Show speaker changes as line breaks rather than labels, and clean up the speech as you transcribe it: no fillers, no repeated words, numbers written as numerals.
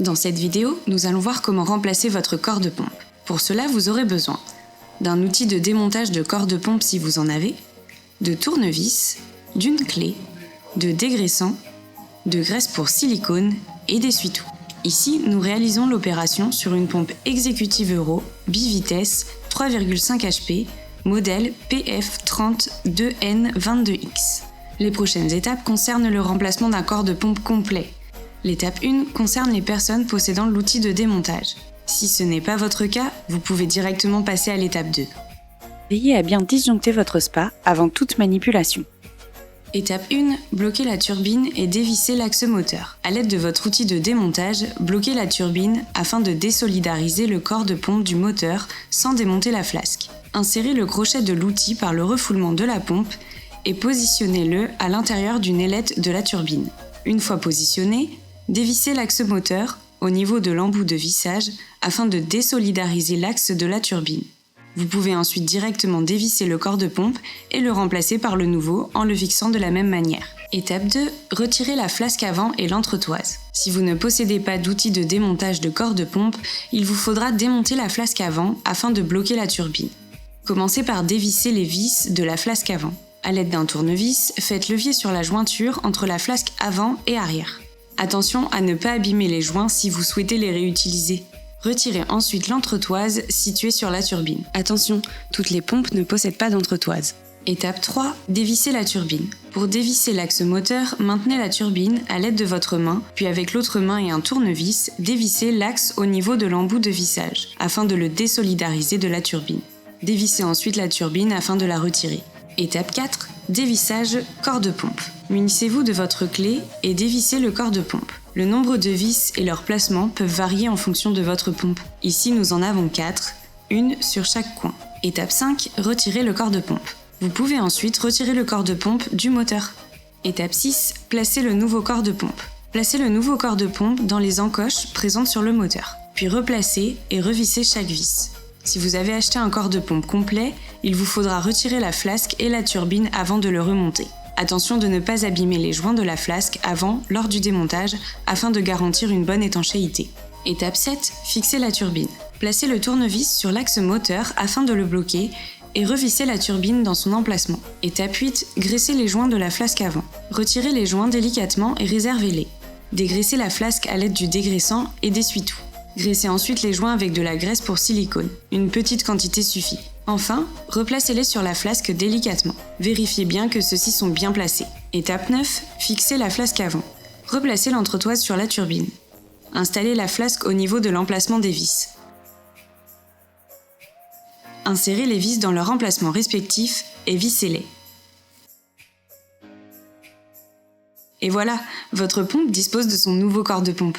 Dans cette vidéo, nous allons voir comment remplacer votre corps de pompe. Pour cela, vous aurez besoin d'un outil de démontage de corps de pompe si vous en avez, de tournevis, d'une clé, de dégraissant, de graisse pour silicone et d'essuie-tout. Ici, nous réalisons l'opération sur une pompe exécutive Euro, bivitesse, 3,5 HP, modèle PF30-2N22X. Les prochaines étapes concernent le remplacement d'un corps de pompe complet. L'étape 1 concerne les personnes possédant l'outil de démontage. Si ce n'est pas votre cas, vous pouvez directement passer à l'étape 2.
Veillez à bien disjoncter votre spa avant toute manipulation.
Étape 1, bloquez la turbine et dévissez l'axe moteur. À l'aide de votre outil de démontage, bloquez la turbine afin de désolidariser le corps de pompe du moteur sans démonter la flasque. Insérez le crochet de l'outil par le refoulement de la pompe et positionnez-le à l'intérieur d'une ailette de la turbine. Une fois positionné, dévissez l'axe moteur au niveau de l'embout de vissage afin de désolidariser l'axe de la turbine. Vous pouvez ensuite directement dévisser le corps de pompe et le remplacer par le nouveau en le fixant de la même manière. Étape 2, retirez la flasque avant et l'entretoise. Si vous ne possédez pas d'outil de démontage de corps de pompe, il vous faudra démonter la flasque avant afin de bloquer la turbine. Commencez par dévisser les vis de la flasque avant. À l'aide d'un tournevis, faites levier sur la jointure entre la flasque avant et arrière. Attention à ne pas abîmer les joints si vous souhaitez les réutiliser. Retirez ensuite l'entretoise située sur la turbine. Attention, toutes les pompes ne possèdent pas d'entretoise. Étape 3, dévissez la turbine. Pour dévisser l'axe moteur, maintenez la turbine à l'aide de votre main, puis avec l'autre main et un tournevis, dévissez l'axe au niveau de l'embout de vissage, afin de le désolidariser de la turbine. Dévissez ensuite la turbine afin de la retirer. Étape 4, dévissage corps de pompe. Munissez-vous de votre clé et dévissez le corps de pompe. Le nombre de vis et leur placement peuvent varier en fonction de votre pompe. Ici, nous en avons 4, une sur chaque coin. Étape 5, retirez le corps de pompe. Vous pouvez ensuite retirer le corps de pompe du moteur. Étape 6, placez le nouveau corps de pompe. Placez le nouveau corps de pompe dans les encoches présentes sur le moteur. Puis replacez et revissez chaque vis. Si vous avez acheté un corps de pompe complet, il vous faudra retirer la flasque et la turbine avant de le remonter. Attention de ne pas abîmer les joints de la flasque lors du démontage, afin de garantir une bonne étanchéité. Étape 7, fixez la turbine. Placez le tournevis sur l'axe moteur afin de le bloquer et revissez la turbine dans son emplacement. Étape 8, graissez les joints de la flasque avant. Retirez les joints délicatement et réservez-les. Dégraissez la flasque à l'aide du dégraissant et d'essuie-tout. Graissez ensuite les joints avec de la graisse pour silicone. Une petite quantité suffit. Enfin, replacez-les sur la flasque délicatement. Vérifiez bien que ceux-ci sont bien placés. Étape 9, fixez la flasque avant. Replacez l'entretoise sur la turbine. Installez la flasque au niveau de l'emplacement des vis. Insérez les vis dans leur emplacement respectif et vissez-les. Et voilà, votre pompe dispose de son nouveau corps de pompe.